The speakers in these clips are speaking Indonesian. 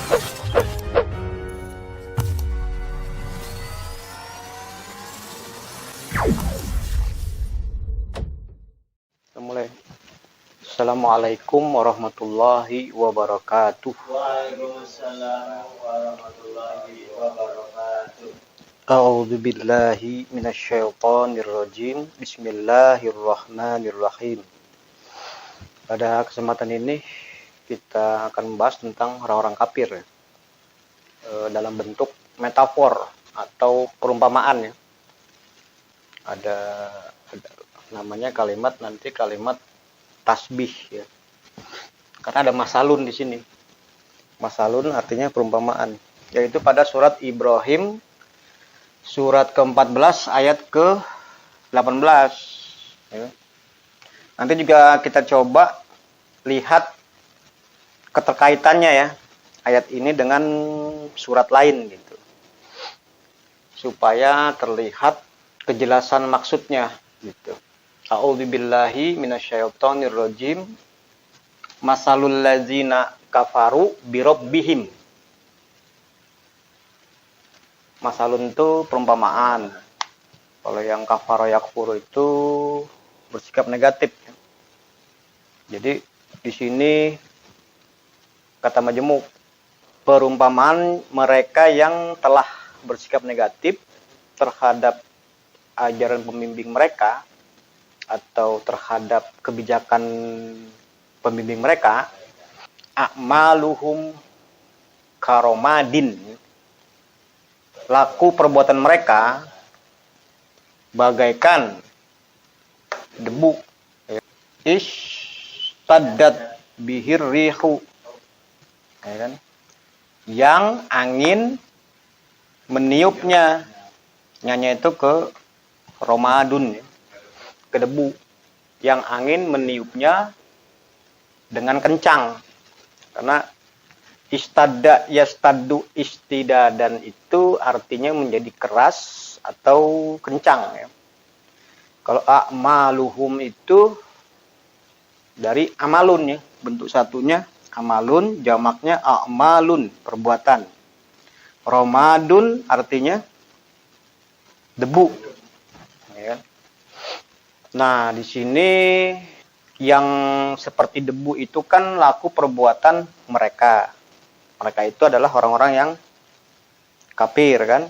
Mulai. Assalamualaikum warahmatullahi wabarakatuh. Waalaikumsalam warahmatullahi wabarakatuh. A'udzu billahi minasyaitonir rajim. Bismillahirrahmanirrahim. Pada kesempatan ini kita akan membahas tentang orang-orang kafir dalam bentuk metafor atau perumpamaan ya. Ada namanya kalimat tasbih ya. Karena ada masalun di sini. Masalun artinya perumpamaan, yaitu pada surat Ibrahim surat ke-14 ayat ke-18 ya. Nanti juga kita coba lihat keterkaitannya ya ayat ini dengan surat lain gitu. Supaya terlihat kejelasan maksudnya gitu. A'udzubillahi minasyaitonir rajim. Masalul ladzina kafaru birabbihim. Masalun itu perumpamaan. Kalau yang kafara yakfuru itu bersikap negatif. Jadi di sini kata majemuk, perumpamaan mereka yang telah bersikap negatif terhadap ajaran pembimbing mereka atau terhadap kebijakan pembimbing mereka, a'maluhum karomadin, laku perbuatan mereka bagaikan debu, istaddat bihir rihu, ya kan? Yang angin meniupnya, nyanya itu ke romadun ya, ke debu yang angin meniupnya dengan kencang. Karena istadda yastaddu istidadan itu artinya menjadi keras atau kencang ya. Kalau a'maluhum itu dari amalun ya, bentuk satunya amalun, jamaknya a'malun, perbuatan. Romadun artinya debu ya. Nah, di sini yang seperti debu itu kan laku perbuatan mereka. Mereka itu adalah orang-orang yang kafir kan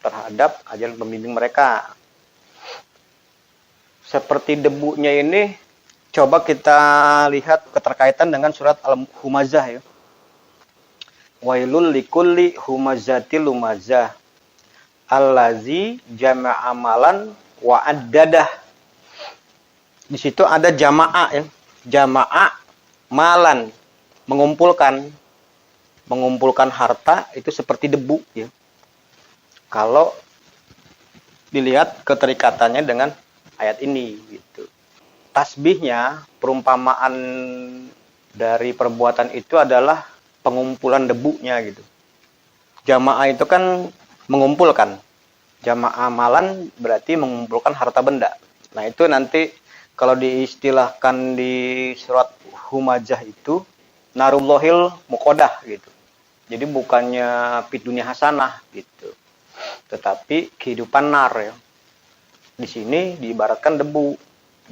terhadap ajaran pembimbing mereka. Seperti debunya ini coba kita lihat keterkaitan dengan surat Al-Humazah ya. Wailul likulli humazatil lumazah allazi jama'a amalan wa addadah. Di situ ada jamaah ya. Jamaah malan, mengumpulkan harta itu seperti debu ya. Kalau dilihat keterikatannya dengan ayat ini gitu. Tasbihnya, perumpamaan dari perbuatan itu adalah pengumpulan debunya gitu. Jamaah itu kan mengumpulkan. Jamaah malan berarti mengumpulkan harta benda. Nah, itu nanti kalau diistilahkan di surat Humazah itu narullahil muqadah gitu. Jadi bukannya fid dunya hasanah gitu. Tetapi kehidupan nar ya. Di sini diibaratkan debu.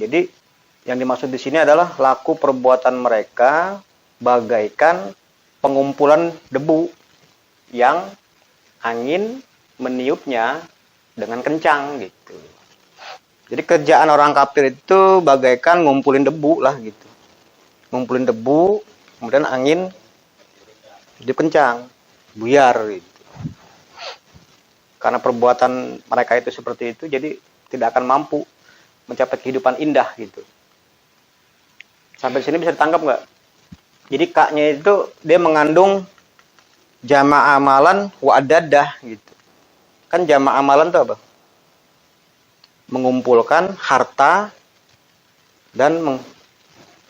Jadi yang dimaksud di sini adalah laku perbuatan mereka bagaikan pengumpulan debu yang angin meniupnya dengan kencang gitu. Jadi kerjaan orang kafir itu bagaikan ngumpulin debu lah gitu. Ngumpulin debu, kemudian angin jadi kencang, buyar gitu. Karena perbuatan mereka itu seperti itu, jadi tidak akan mampu mencapai kehidupan indah gitu. Sampai sini bisa ditangkap nggak? Jadi kaknya itu dia mengandung jamaah amalan wa adadah gitu. Kan jamaah amalan itu apa? Mengumpulkan harta dan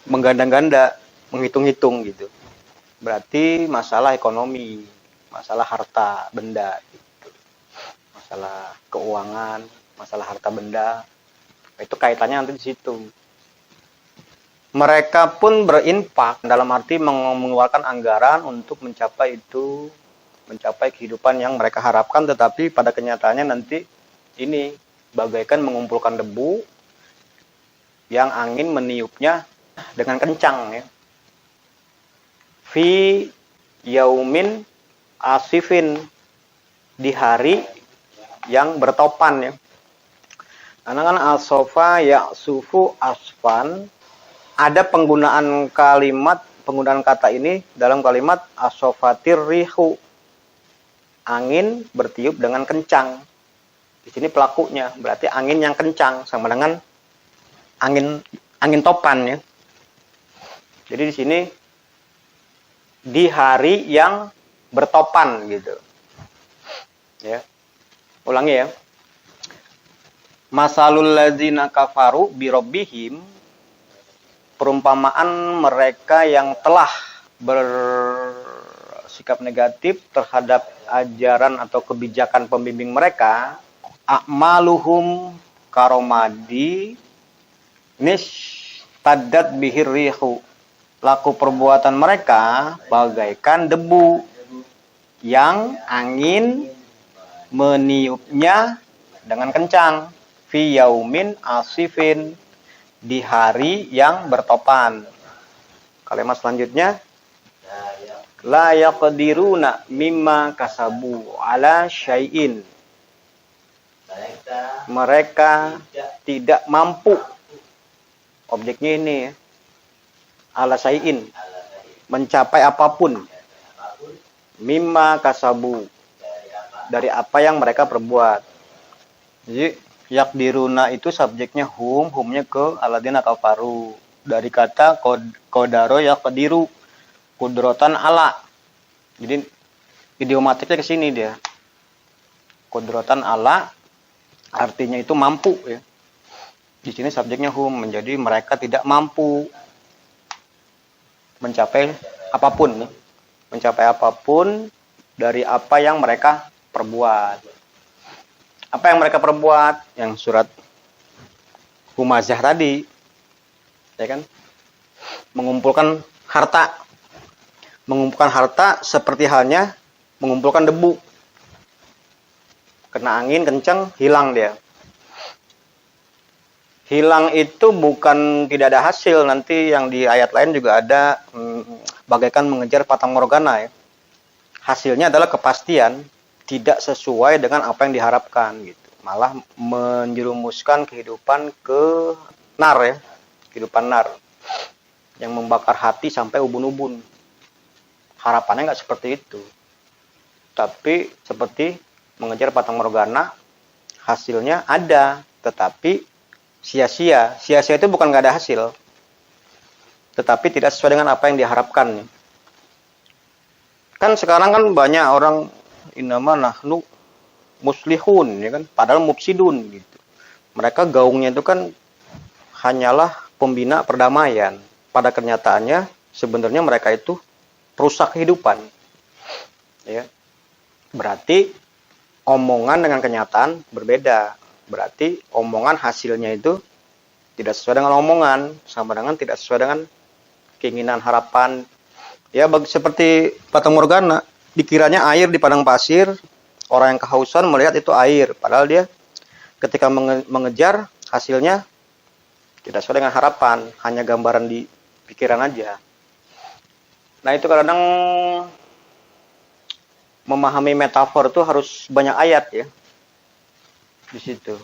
mengganda-ganda, menghitung-hitung gitu. Berarti masalah ekonomi, masalah harta benda gitu. Masalah keuangan, masalah harta benda. Itu kaitannya nanti di situ. Mereka pun berinfak dalam arti mengeluarkan anggaran untuk mencapai itu, mencapai kehidupan yang mereka harapkan, tetapi pada kenyataannya nanti ini bagaikan mengumpulkan debu yang angin meniupnya dengan kencang ya. Fi yaumin asifin, di hari yang bertopan ya. Karena kan asofa ya'sufu asfan, ada penggunaan kata ini dalam kalimat asofatir rihu, angin bertiup dengan kencang. Di sini pelakunya berarti angin yang kencang sama dengan angin topan ya. Jadi di sini di hari yang bertopan gitu. Ya. Ulangi ya. Masalul ladzina kafaru bi rabbihim, perumpamaan mereka yang telah bersikap negatif terhadap ajaran atau kebijakan pembimbing mereka, a'maluhum karomadi tadat bihir rihu, laku perbuatan mereka bagaikan debu yang angin meniupnya dengan kencang, fi yaumin asifin, di hari yang bertopan. Kalimat selanjutnya, la yaqdiruna mimma kasabu ala syai'in, mereka tidak mampu, objeknya ini ya, ala syai'in, mencapai apapun, mimma kasabu, dari apa yang mereka perbuat. Jadi yakdiruna itu subjeknya humnya ke aladina kafaru, dari kata kodaro yakdiru, kudrotan ala. Jadi idiomatiknya ke sini dia. Kudrotan ala artinya itu mampu ya. Di sini subjeknya menjadi mereka tidak mampu mencapai apapun, mencapai apapun dari apa yang mereka perbuat. Apa yang mereka perbuat? Yang surat Humazah tadi, ya kan? Mengumpulkan harta. Mengumpulkan harta seperti halnya mengumpulkan debu. Kena angin kencang, hilang dia. Hilang itu bukan tidak ada hasil. Nanti yang di ayat lain juga ada bagaikan mengejar patang morgana ya. Hasilnya adalah kepastian, tidak sesuai dengan apa yang diharapkan gitu. Malah menjerumuskan kehidupan ke nar ya. Kehidupan nar yang membakar hati sampai ubun-ubun. Harapannya nggak seperti itu. Tapi seperti mengejar patang morgana, hasilnya ada, tetapi sia-sia. Sia-sia itu bukan nggak ada hasil, tetapi tidak sesuai dengan apa yang diharapkan. Kan sekarang kan banyak orang innama nahnu muslihun ya kan, padahal mufsidun gitu. Mereka gaungnya itu kan hanyalah pembina perdamaian. Pada kenyataannya sebenarnya mereka itu perusak kehidupan. Ya. Berarti omongan dengan kenyataan berbeda. Berarti omongan hasilnya itu tidak sesuai dengan omongan, sama dengan tidak sesuai dengan keinginan harapan. Ya seperti patang morgana, dikiranya air di padang pasir, orang yang kehausan melihat itu air, padahal dia ketika mengejar hasilnya tidak sesuai dengan harapan, hanya gambaran di pikiran aja. Nah itu kadang memahami metafor itu harus banyak ayat ya di situ.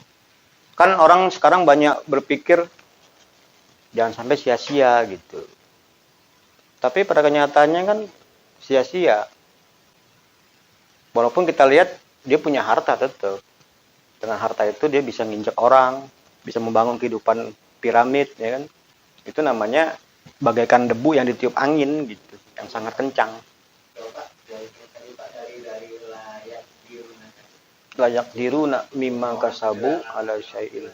Kan orang sekarang banyak berpikir jangan sampai sia-sia gitu. Tapi pada kenyataannya kan sia-sia. Walaupun kita lihat dia punya harta tetap. Dengan harta itu dia bisa nginjek orang, bisa membangun kehidupan piramid, ya kan? Itu namanya bagaikan debu yang ditiup angin gitu, yang sangat kencang. Layak diruna mimma kasabu ala syai'il.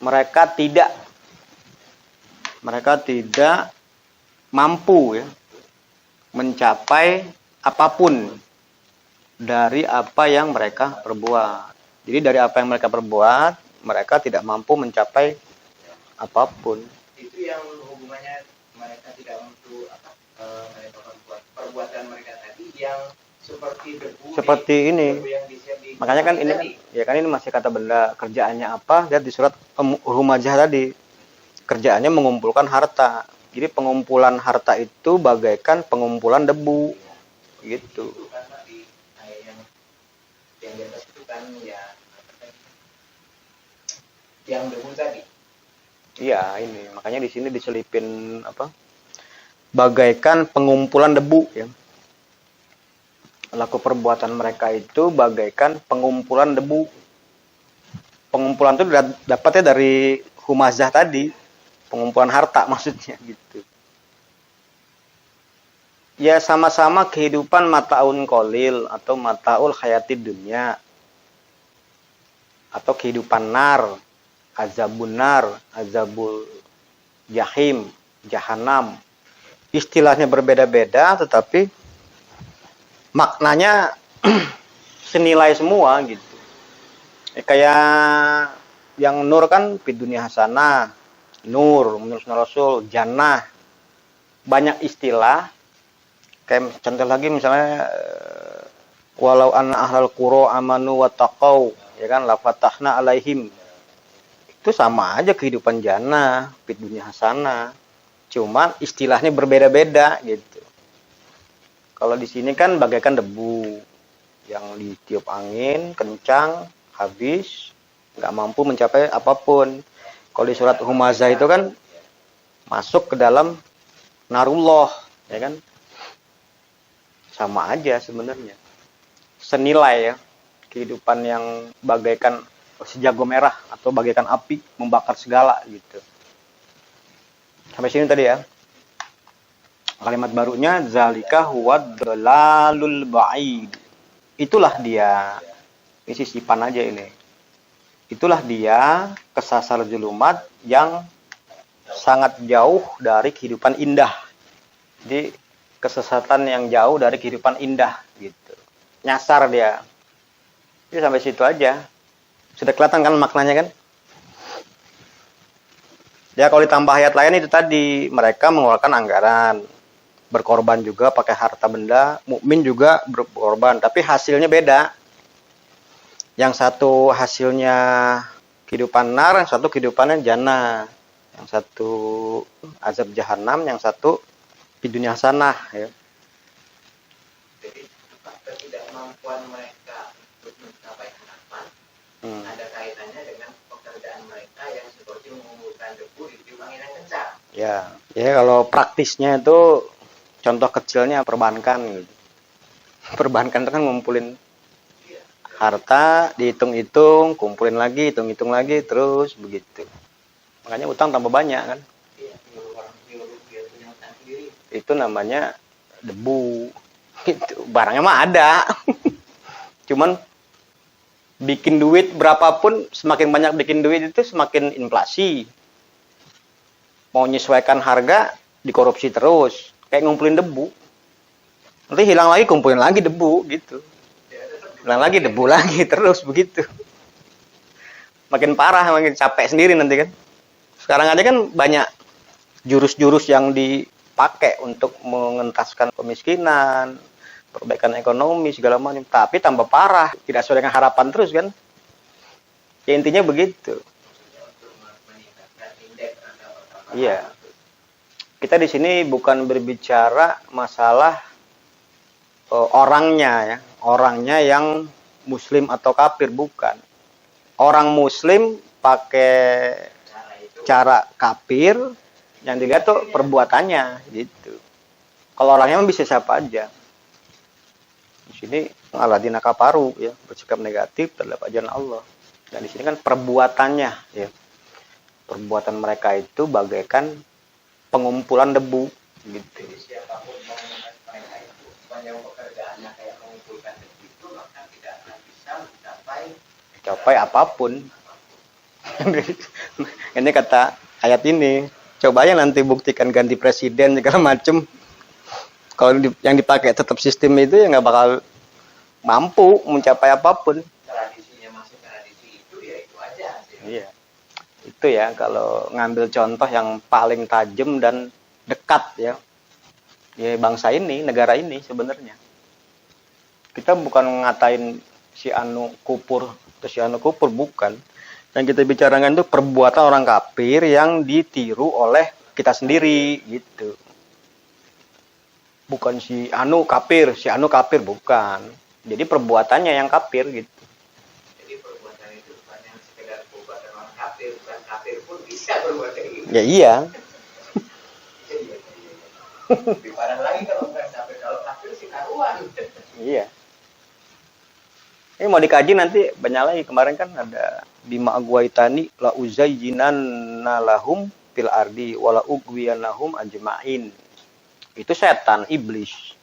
Mereka tidak mampu ya mencapai apapun dari apa yang mereka perbuat. Jadi dari apa yang mereka perbuat, mereka tidak mampu mencapai apapun. Itu yang namanya mereka tidak untuk mereka perbuatan mereka tadi yang seperti debu Seperti ini. debu yang di Makanya kan ini kan, ya kan ini masih kata benda, kerjaannya apa? Lihat di surat Humajah tadi. Kerjaannya mengumpulkan harta. Jadi pengumpulan harta itu bagaikan pengumpulan debu. Gitu. itu kan tadi yang di atas itu kan ya yang debu tadi. Iya, ini. Makanya di sini diselipin apa? Bagaikan pengumpulan debu ya. Laku perbuatan mereka itu bagaikan pengumpulan debu. Pengumpulan itu dapatnya dari Humazah tadi. Pengumpulan harta maksudnya gitu. Ya sama-sama kehidupan mataun kolil atau mataul hayatid dunya. Atau kehidupan nar, azabun nar, azabul jahim, jahanam. Istilahnya berbeda-beda tetapi maknanya senilai semua gitu. Kayak yang nur kan di dunia hasanah, nur menurut Rasul, jannah. Banyak istilah. Kayak contoh lagi misalnya walau anna ahlal qura amanu wattaqau, ya kan, la fatahna alaihim. Itu sama aja kehidupan jannah, di dunia hasanah. Cuman istilahnya berbeda-beda gitu. Kalau di sini kan bagaikan debu yang ditiup angin kencang, habis, nggak mampu mencapai apapun. Kalau di surat Humazah itu kan masuk ke dalam narullah, ya kan? Sama aja sebenarnya. Senilai ya, kehidupan yang bagaikan sejago merah atau bagaikan api membakar segala gitu. Sampai sini tadi ya. Kalimat barunya zalika huwad dalalul ba'id. Itulah dia. Ini sisipan aja ini. Itulah dia kesasar julumat yang sangat jauh dari kehidupan indah. Jadi kesesatan yang jauh dari kehidupan indah gitu. Nyasar dia. Jadi sampai situ aja. Sudah kelihatan kan maknanya kan? Ya kalau ditambah ayat lain itu tadi, mereka mengeluarkan anggaran, berkorban juga pakai harta benda, mukmin juga berkorban, tapi hasilnya beda. Yang satu hasilnya kehidupan nar, yang satu kehidupannya jannah. Yang satu azab jahanam, yang satu di dunia hasanah ya. Jadi ketidakmampuan mereka untuk mencapai harapan ada kaitannya dengan pekerjaan mereka yang seperti mengumpulkan debu di tiup angin yang kencang. Ya kalau praktisnya itu contoh kecilnya perbankan gitu. Perbankan itu kan ngumpulin harta, dihitung-hitung, kumpulin lagi, hitung-hitung lagi, terus begitu. Makanya utang tambah banyak kan. Itu namanya debu. Itu barangnya mah ada. Cuman bikin duit berapapun, semakin banyak bikin duit itu semakin inflasi. Mau menyesuaikan harga, dikorupsi terus. Kayak ngumpulin debu. Nanti hilang lagi, kumpulin lagi debu gitu. Hilang lagi, debu lagi, terus begitu. Makin parah, makin capek sendiri nanti kan. Sekarang aja kan banyak jurus-jurus yang dipakai untuk mengentaskan kemiskinan, perbaikan ekonomi, segala macam. Tapi tambah parah, tidak sesuai dengan harapan terus kan. Ya intinya begitu. Iya. Kita di sini bukan berbicara masalah orangnya ya. Orangnya yang muslim atau kafir, bukan. Orang muslim pakai cara kafir, yang dilihat tuh perbuatannya gitu. Kalau orangnya bisa siapa aja. Di sini aladina kafaru ya, bersikap negatif terhadap ajaran Allah. Dan di sini kan perbuatannya ya. Perbuatan mereka itu bagaikan pengumpulan debu gitu. Jadi siapapun mereka itu sepanjang pekerjaannya kayak mengumpulkan debu itu maka tidak akan bisa mencapai apapun. Ini kata ayat ini. Coba aja nanti buktikan ganti presiden segala macem. Kalau yang dipakai tetap sistem itu ya nggak bakal mampu mencapai apapun. tradisinya masih tradisi itu ya itu aja hasilnya. Iya. Itu ya kalau ngambil contoh yang paling tajam dan dekat ya. Ya bangsa ini, negara ini sebenarnya. Kita bukan ngatain si anu kufur atau si anu kufur, bukan. Yang kita bicarakan itu perbuatan orang kafir yang ditiru oleh kita sendiri gitu. Bukan si anu kafir bukan. Jadi perbuatannya yang kafir gitu. Jadi perbuatan itu bukan yang sekedar perbuatan orang kafir, bukan kafir pun bisa berbuat kayak gitu. Ya iya. Lebih parah lagi kalau bukan kafir, kalau kafir sih karuan. Iya. Ini mau dikaji nanti banyak lagi. Kemarin kan ada bima agwaitani la uzayyinanna lahum fil ardi wala ugwiyanahum ajma'in. Itu setan, iblis.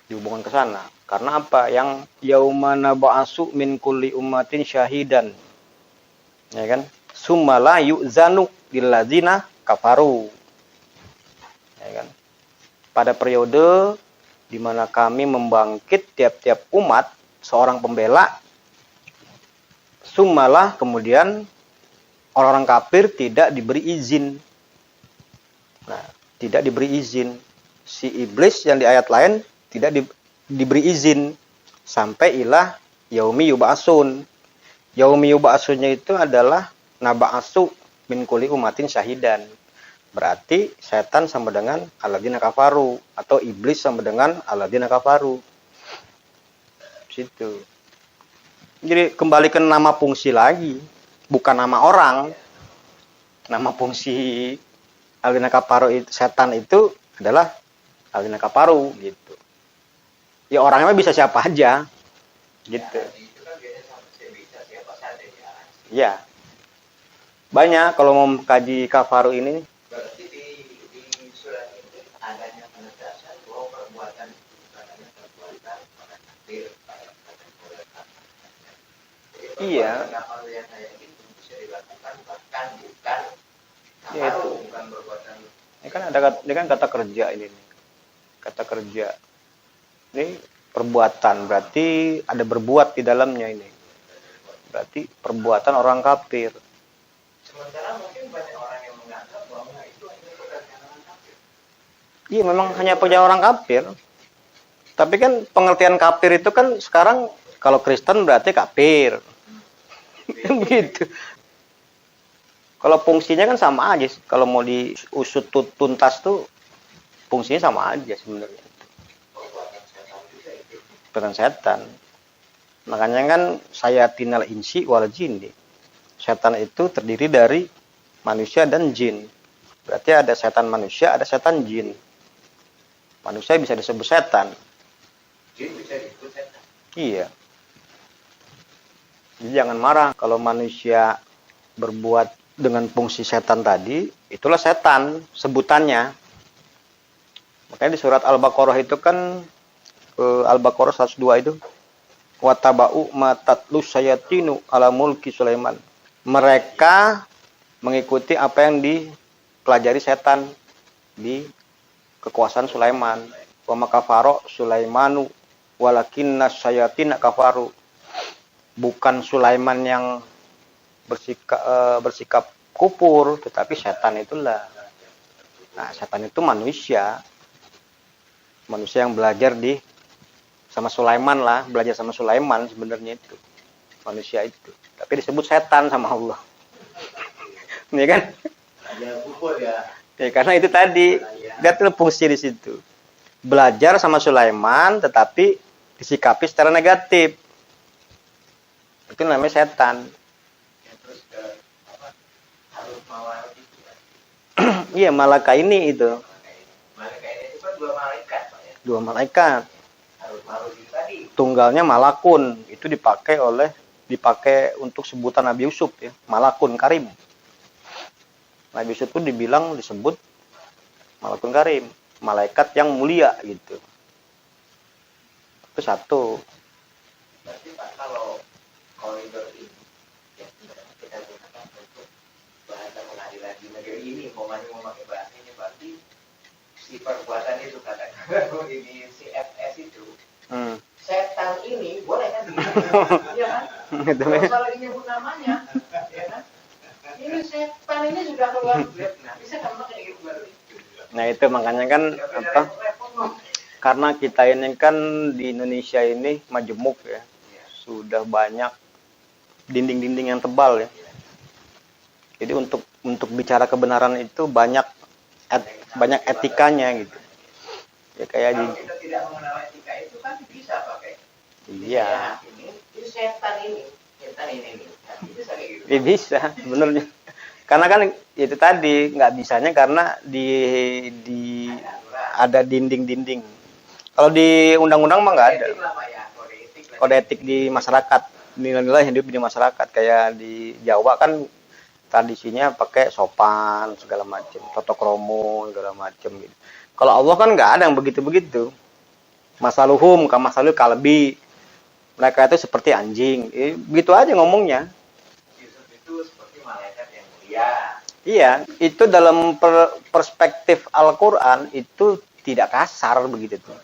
Dihubungkan ke sana. Karena apa? Yang yaumana ba'asu min kulli ummatin syahidan. Ya kan? Summa la yu'zanu lilladzina kafaru. Ya kan? Pada periode di mana kami membangkit tiap-tiap umat seorang pembela, summalah kemudian orang-orang kafir tidak diberi izin. Nah, tidak diberi izin. Si iblis yang di ayat lain tidak diberi izin sampai ilah yaumi yub'atsun. Yaumi yub'atsunnya itu adalah naba'asu min kulli umatin syahidan. Berarti setan sama dengan alladzina kafaru atau iblis sama dengan alladzina kafaru. Situ. Jadi kembali ke nama fungsi lagi, bukan nama orang. Nama fungsi alladzina kafaru itu, setan itu adalah alladzina kafaru gitu. Ya orangnya bisa siapa aja. Gitu. Itu kan biasanya bisa siapa saja ya. Ya. Banyak kalau mau kaji kafaru ini. Berarti di surat ini adanya penegasan bahwa perbuatan itu bukan hanya perbuatan orang kafir, Iya. Kalau yang kayak gitu bisa dilakukan bahkan bukan Ya, itu. bukan perbuatan. Ini kan kata kerja ini. Kata kerja. Ini perbuatan, berarti ada berbuat di dalamnya ini. Berarti perbuatan orang kafir. Sementara mungkin banyak orang yang menganggap bahwa itu hanya pekerjaan orang kafir. Iya, memang hanya punya orang kafir. Tapi kan pengertian kafir itu kan sekarang kalau Kristen berarti kafir. Begitu. Kalau fungsinya kan sama aja. Kalau mau diusut tuntas tuh fungsinya sama aja sebenarnya. Dengan setan. Makanya kan sayatinal insi wal jinni. Setan itu terdiri dari manusia dan jin. Berarti ada setan manusia, ada setan jin. Manusia bisa disebut setan. Jin bisa disebut setan. Iya. Jadi jangan marah kalau manusia berbuat dengan fungsi setan tadi, itulah setan sebutannya. Makanya di surat Al-Baqarah itu kan Al-Baqarah 102 itu wataba'u ma tatlu sayatinu ala mulki Sulaiman. Mereka mengikuti apa yang dipelajari setan di kekuasaan Sulaiman. Wa makafaro Sulaimanu walakinna sayatina kafaru. Bukan Sulaiman yang bersikap kufur, tetapi setan itulah. Nah, setan itu manusia. Manusia yang belajar sama Sulaiman lah, belajar sama Sulaiman sebenarnya itu. Manusia itu. Tapi disebut setan sama Allah. Ini kan? Ada kufur ya. Ya, karena itu tadi dia tuh fungsi di situ. Belajar sama Sulaiman tetapi disikapi secara negatif. Itu namanya setan. Ya, terus harus mawar itu kan. Iya, malaikat ini itu. Malaikat ini itu kan dua malaikat, Pak ya. Dua malaikat. Harus itu tadi. Tunggalnya malakun. Itu dipakai untuk sebutan Nabi Yusuf ya. Malakun karim. Nabi Yusuf pun disebut malakun karim. Malaikat yang mulia gitu. Itu satu. Berarti Pak kalau koridor ini yang kita gunakan untuk bahasa pengadilan di negeri ini, mau pakai bahasa ini, berarti si perbuatan itu katakan ini si FS itu setan ini boleh kan? Iya kan? Kalau lagi nyebut namanya, ya kan? ini setan ini sudah keluar. Nah, bisa kan kayak gitu baru. Nah itu makanya kan apa? Karena kita ini kan di Indonesia ini majemuk ya, sudah banyak dinding-dinding yang tebal ya. Jadi untuk bicara kebenaran itu banyak etikanya gitu. Ya kayak kalau kita tidak mengenal etika itu kan bisa pakai. Iya. Ini setan ini nah, bisa kayak gitu. Ya, bisa, benernya. Karena kan itu tadi nggak bisanya karena di ada dinding-dinding. Kalau di undang-undang mah nggak ada. Kode etik di masyarakat, nilai-nilai hidup di masyarakat. Kayak di Jawa kan tradisinya pakai sopan segala macam, toto kromo segala macam gitu. Kalau Allah kan nggak ada yang begitu-begitu. Masaluhum kamasalul kalbi. Mereka itu seperti anjing. Begitu aja ngomongnya. Yusuf itu seperti malaikat yang mulia. Iya, itu dalam perspektif Al-Qur'an itu tidak kasar begitu tuh.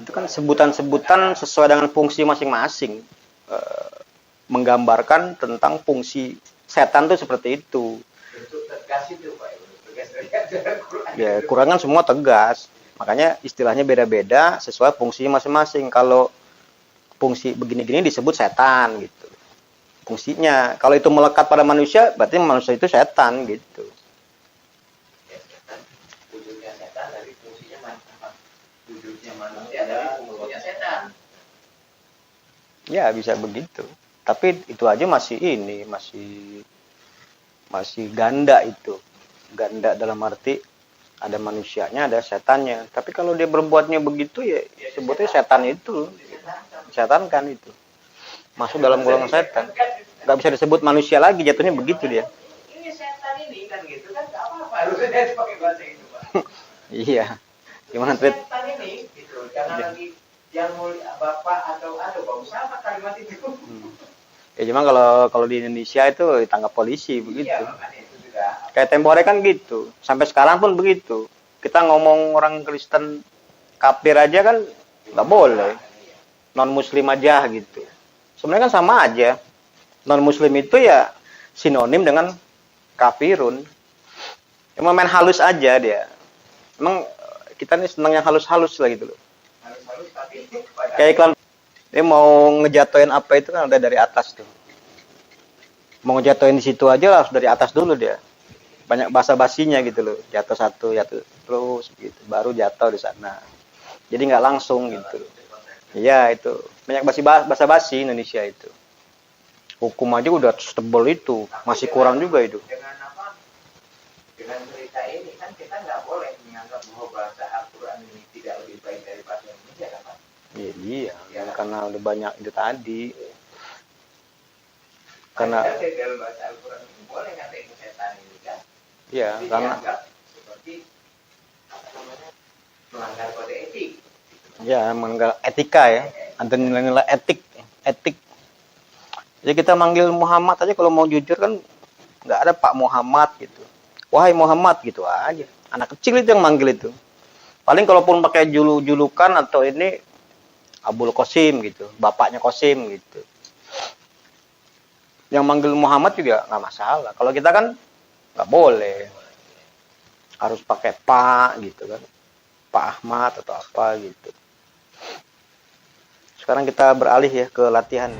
Itu kan sebutan-sebutan sesuai dengan fungsi masing-masing. Menggambarkan tentang fungsi setan tuh seperti itu. Tegas itu, Pak. Tegas dari ajaran Quran. Ya, Quran kan semua tegas. Makanya istilahnya beda-beda sesuai fungsinya masing-masing. Kalau fungsi begini-gini disebut setan gitu. Fungsinya. Kalau itu melekat pada manusia, berarti manusia itu setan gitu. Ya, setan. Wujudnya setan dari fungsinya apa? Wujudnya manusia dari fungsinya setan. Ya, bisa begitu. Tapi itu aja masih ganda itu. Ganda dalam arti ada manusianya, ada setannya. Tapi kalau dia berbuatnya begitu ya sebutnya setan itu. Setan kan itu. Masuk dalam golongan setan. Gak bisa disebut manusia lagi, jatuhnya begitu dia. Ini setan ini kan gitu kan enggak apa-apa. Harusnya pakai bahasa itu, Pak. Iya. Gimana, Trit? Setan ini gitu. Jangan lagi yang mulia bapak atau bau sama kalimat itu. Ya cuma kalau di Indonesia itu ditangkap polisi begitu. Iya, makanya itu juga. Kayak tempo hari kan gitu. Sampai sekarang pun begitu. Kita ngomong orang Kristen kafir aja kan nggak boleh. Non Muslim aja gitu. Sebenarnya kan sama aja. Non Muslim itu ya sinonim dengan kafirun. Emang main halus aja dia. Emang kita nih senang yang halus-halus lah gitu loh. Halus-halus tapi Kayak iklan dia mau ngejatoin apa itu kan udah dari atas tuh. Mau ngejatoin di situ aja harus dari atas dulu dia. Banyak basa-basinya gitu loh. Jatuh satu, jatuh terus gitu. Baru jatuh di sana. Jadi nggak langsung gitu. Iya itu. Banyak basa-basi Indonesia itu. Hukum aja udah tebel itu. Masih kurang juga itu. Dengan apa? Dengan cerita ini kan kita nggak boleh menganggap bahwa bahasa Al-Quran ini tidak lebih baik dari bahasa Indonesia kan, Pak? Iya, karena udah banyak itu tadi. Karena dalam bahasa Al-Quran ini boleh ngatain setan ini kan? iya, Tapi karena dianggap seperti apa namanya? Melanggar kode etik. ya melanggar etika ya. Ada nilai-nilai etik. Jadi kita manggil Muhammad aja kalau mau jujur kan nggak ada Pak Muhammad gitu. Wahai Muhammad gitu aja. Anak kecil itu yang manggil itu. Paling kalaupun pakai julukan atau ini Abul Qasim gitu, bapaknya Qasim gitu. Yang manggil Muhammad juga nggak masalah. Kalau kita kan nggak boleh, harus pakai Pak gitu kan, Pak Ahmad atau apa gitu. Sekarang kita beralih ya ke latihan.